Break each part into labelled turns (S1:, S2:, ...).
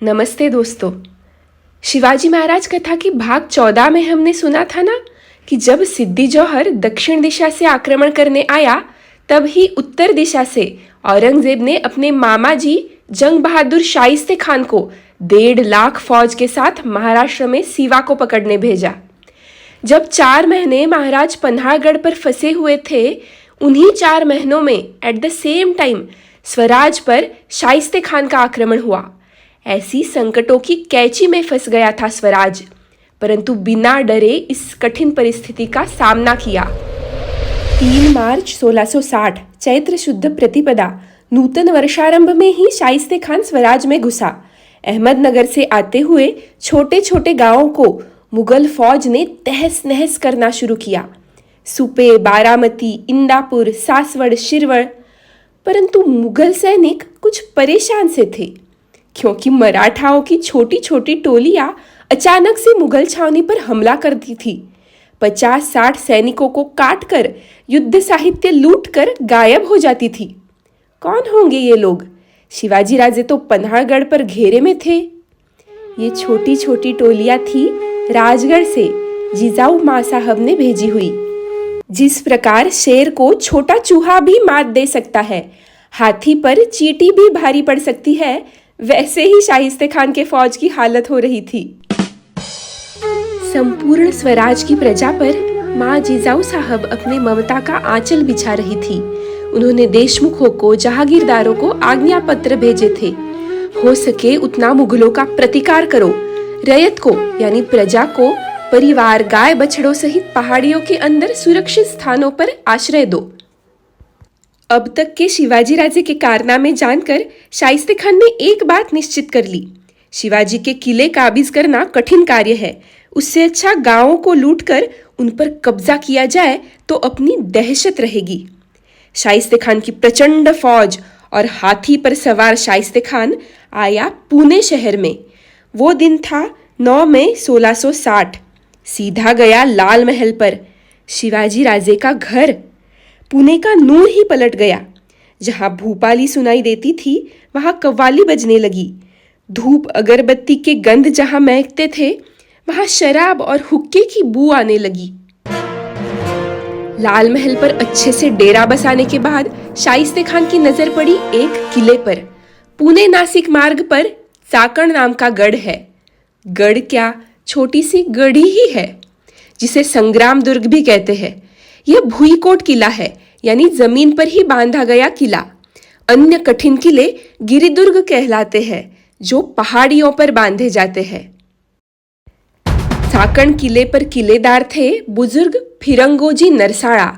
S1: नमस्ते दोस्तों। शिवाजी महाराज कथा की भाग 14 में हमने सुना था ना कि जब सिद्दी जौहर दक्षिण दिशा से आक्रमण करने आया तब ही उत्तर दिशा से औरंगजेब ने अपने मामा जी जंग बहादुर शाइस्ते खान को 1.5 लाख फौज के साथ महाराष्ट्र में सीवा को पकड़ने भेजा। जब 4 महीने महाराज पन्हाड़गढ़ पर फंसे हुए थे, उन्हीं 4 महीनों में at the same time Swaraj पर शाइस्ते खान का आक्रमण हुआ। ऐसी संकटों की कैची में फंस गया था स्वराज, परंतु बिना डरे इस कठिन परिस्थिति का सामना किया। 3 मार्च 1660 चैत्र शुद्ध प्रतिपदा नूतन वर्षारंभ में ही शाइस्ते खान स्वराज में घुसा। अहमदनगर से आते हुए छोटे छोटे गांवों को मुगल फौज ने तहस नहस करना शुरू किया। सुपे, बारामती, इंदापुर, सासवड़, शिरवड़। परंतु मुगल सैनिक कुछ परेशान से थे, क्योंकि मराठाओं की छोटी छोटी टोलियां अचानक से मुगल छावनी पर हमला करती थी। 50-60 सैनिकों को काटकर युद्ध साहित्य लूटकर गायब हो जाती थी। कौन होंगे ये लोग? शिवाजी राजे तो पन्हाड़गढ़ पर घेरे में थे। ये छोटी छोटी टोलियां थी राजगढ़ से जिजाऊ मां साहब ने भेजी हुई। जिस प्रकार शेर को छोटा चूहा भी मात दे सकता है, हाथी पर चींटी भी भारी पड़ सकती है, वैसे ही शाइस्ते खान के फौज की हालत हो रही थी। संपूर्ण स्वराज की प्रजा पर माँ जिजाऊ साहब अपने ममता का आंचल बिछा रही थी। उन्होंने देशमुखों को, जहागीरदारों को आज्ञा पत्र भेजे थे, हो सके उतना मुगलों का प्रतिकार करो। रैयत को यानी प्रजा को परिवार, गाय बछड़ों सहित पहाड़ियों के अंदर सुरक्षित स्थानों पर आश्रय दो। अब तक के शिवाजी राजे के कारनामे जानकर शाइस्ते खान ने एक बात निश्चित कर ली, शिवाजी के किले काबिज करना कठिन कार्य है। उससे अच्छा गांवों को लूटकर उन पर कब्जा किया जाए तो अपनी दहशत रहेगी। शाइस्ते खान की प्रचंड फौज और हाथी पर सवार शाइस्ते खान आया पुणे शहर में। वो दिन था 9 मई 1660। सीधा गया लाल महल पर। शिवाजी राजे का घर। पुणे का नूर ही पलट गया। जहां भूपाली सुनाई देती थी वहां कव्वाली बजने लगी। धूप अगरबत्ती के गंध जहां महकते थे, वहां शराब और हुक्के की बू आने लगी। लाल महल पर अच्छे से डेरा बसाने के बाद शाइस्ते खान की नजर पड़ी एक किले पर। पुणे नासिक मार्ग पर चाकण नाम का गढ़ है। गढ़ क्या, छोटी सी गढ़ी ही है, जिसे संग्राम दुर्ग भी कहते हैं। यह भुईकोट किला है, यानी जमीन पर ही बांधा गया किला। अन्य कठिन किले गिरिदुर्ग कहलाते हैं, जो पहाड़ियों पर बांधे जाते हैं। साकण किले पर किलेदार थे बुजुर्ग फिरंगोजी नरसाड़ा,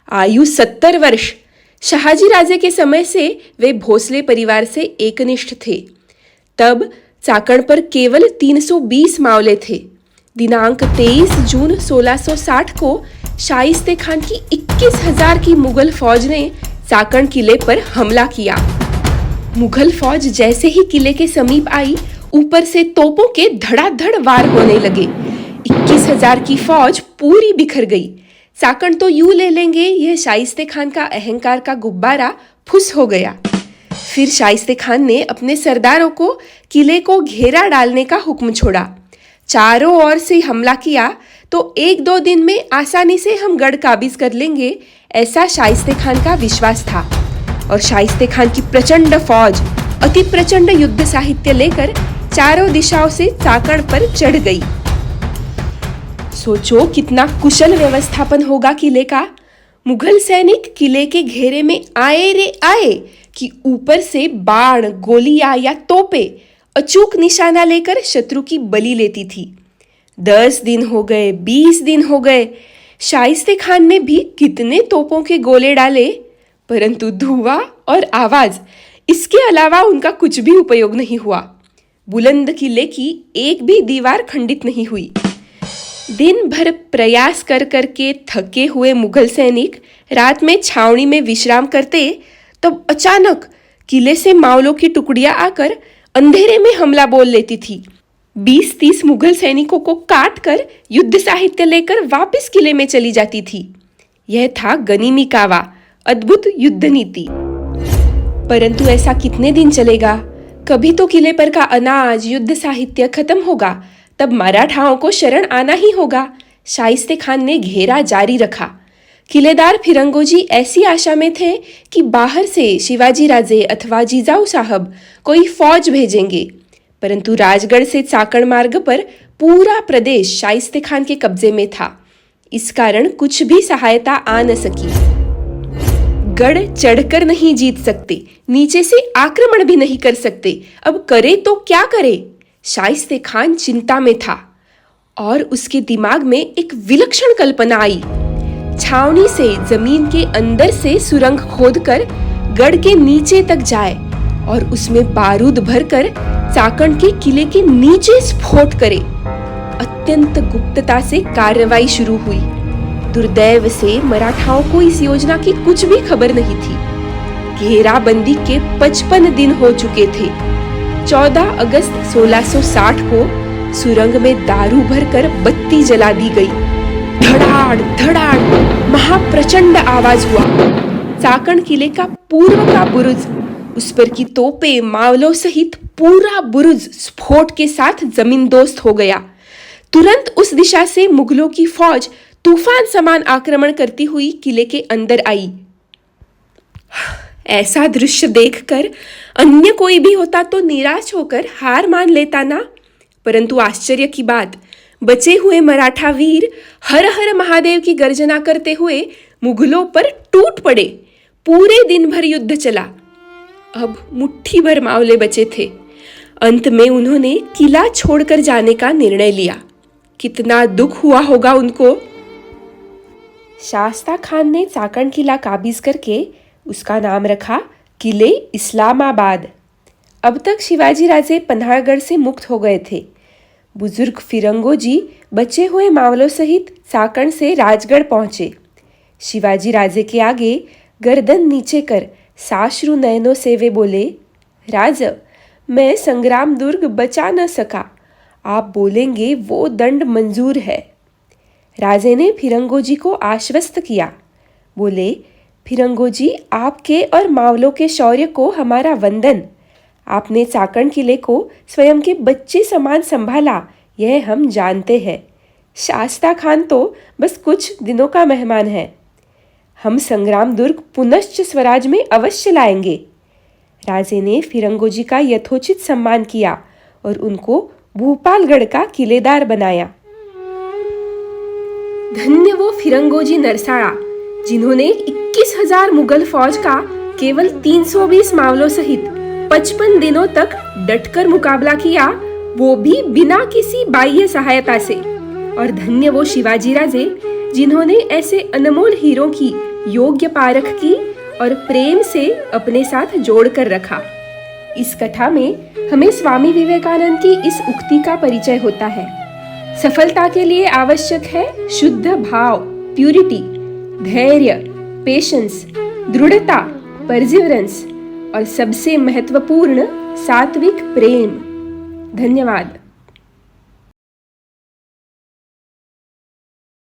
S1: आयु 70 वर्ष। शहाजी राजे के समय से वे भोसले परिवार से एकनिष्ठ थे। तब साकण पर केवल 320 मावले थे। दिनांक 23 जून 1660 को शाइस्ते खान की 21,000 की मुगल फौज ने साकण किले पर हमला किया। मुगल फौज जैसे ही किले के समीप आई, ऊपर से तोपों के धड़ाधड़ वार होने लगे। 21,000 की फौज पूरी बिखर गई। साकण तो यूं ले लेंगे, यह शाइस्ते खान का अहंकार का गुब्बारा फुस हो गया। फिर शाइस्ते खान ने अपने सरदारों को किले को घेरा डालने का हुक्म छोड़ा। चारों ओर से हमला किया तो 1-2 दिन में आसानी से हम गढ़ काबिज कर लेंगे, ऐसा शाइस्ते खान का विश्वास था। और शाइस्ते खान की प्रचंड फौज अति प्रचंड युद्ध साहित्य लेकर चारों दिशाओं से साकण पर चढ़ गई। सोचो कितना कुशल व्यवस्थापन होगा किले का। मुगल सैनिक किले के घेरे में आए रे आए कि ऊपर से बाण, गोलियां या तोपे अचूक निशाना लेकर शत्रु की बलि लेती थी। 10 दिन हो गए, 20 दिन हो गए, शाइस्ते खान ने भी कितने तोपों के गोले डाले, परंतु धुआं और आवाज, इसके अलावा उनका कुछ भी उपयोग नहीं हुआ। बुलंद किले की एक भी दीवार खंडित नहीं हुई। दिन भर प्रयास कर करके थके हुए मुगल सैनिक रात में छावनी में विश्राम करते, तब अचानक किले से मावलों की टुकड़ियां आकर अंधेरे में हमला बोल लेती थी। 20-30 मुगल सैनिकों को काट कर युद्ध साहित्य लेकर वापस किले में चली जाती थी। यह था गनीमी कावा, अद्भुत युद्ध नीति। परंतु ऐसा कितने दिन चलेगा? कभी तो किले पर का अनाज, युद्ध साहित्य खत्म होगा, तब मराठाओं को शरण आना ही होगा। शाइस्ते खान ने घेरा जारी रखा। किलेदार फिरंगोजी ऐसी आशा में थे कि बाहर से शिवाजी राजे अथवा जिजाऊ साहब कोई फौज भेजेंगे, परंतु राजगढ़ से चाकण मार्ग पर पूरा प्रदेश शाइस्ते खान के कब्जे में था। इस कारण कुछ भी सहायता आ न सकी। गढ़ चढ़कर नहीं जीत सकते, नीचे से आक्रमण भी नहीं कर सकते, अब करे तो क्या करे? शाइस्ते खान चिंता में था और उसके दिमाग में एक विलक्षण कल्पना आई। छावनी से जमीन के अंदर से सुरंग खोदकर गढ़ के नीचे तक जाए और उसमें बारूद भरकर चाकण के किले के नीचे स्फोट करे। अत्यंत गुप्तता से कार्रवाई शुरू हुई। दुर्दैव से मराठाओं को इस योजना की कुछ भी खबर नहीं थी। घेराबंदी के 55 दिन हो चुके थे। 14 अगस्त 1660 को सुरंग में दारू भरकर बत्ती जला दी गई। धड़ाड़ धड़ाड़ महाप्रचंड आवाज हुआ। चाकण किले का पूर्व का बुरुज, उस पर की तोपें, मावलों सहित पूरा बुरुज स्फोट के साथ जमींदोस्त हो गया। तुरंत उस दिशा से मुगलों की फौज तूफान समान आक्रमण करती हुई किले के अंदर आई। ऐसा दृश्य देखकर अन्य कोई भी होता तो निराश होकर हार मान लेता ना, परंतु आश्चर्य की बात, बचे हुए मराठा वीर हर हर महादेव की गर्जना करते हुए मुगलों पर टूट पड़े। पूरे दिन भर युद्ध चला। अब मुट्ठी भर मावले बचे थे। अंत में उन्होंने किला छोड़कर जाने का निर्णय लिया। कितना दुख हुआ होगा उनको। शास्ता खान ने चाकण किला काबीज करके उसका नाम रखा किले इस्लामाबाद। अब तक शिवाजी राजे पन्हाड़गढ़ से मुक्त हो गए थे। बुजुर्ग फिरंगोजी बचे हुए मावलों सहित चाकण से राजगढ़ पहुंचे। शिवाजी राजे के आगे गर्दन नीचे कर साश्रु नयनों से वे बोले, राज, मैं संग्राम दुर्ग बचा न सका, आप बोलेंगे वो दंड मंजूर है। राजे ने फिरंगोजी को आश्वस्त किया। बोले, फिरंगोजी, आपके और मावलों के शौर्य को हमारा वंदन। आपने चाकण किले को स्वयं के बच्चे समान संभाला, यह हम जानते हैं। शास्ता खान तो बस कुछ दिनों का मेहमान है। हम संग्राम दुर्ग पुनश्च स्वराज में अवश्य लाएंगे। राजे ने फिरंगोजी का यथोचित सम्मान किया और उनको भूपालगढ़ का किलेदार बनाया। धन्य वो फिरंगोजी नरसाड़ा, जिन्होंने 21,000 मुगल फौज का केवल 320 मावलों सहित 55 दिनों तक डटकर मुकाबला किया, वो भी बिना किसी बाह्य सहायता से। और धन्य वो शिवाजी राजे, जिन्होंने ऐसे अनमोल हीरों की योग्य पारख की और प्रेम से अपने साथ जोड़ कर रखा। इस कथा में हमें स्वामी विवेकानंद की इस उक्ति का परिचय होता है। सफलता के लिए आवश्यक है शुद्ध भाव, प्यूरिटी, धैर्य, पेशेंस, दृढ़ता, परसिवरेंस और सबसे महत्वपूर्ण सात्विक प्रेम। धन्यवाद।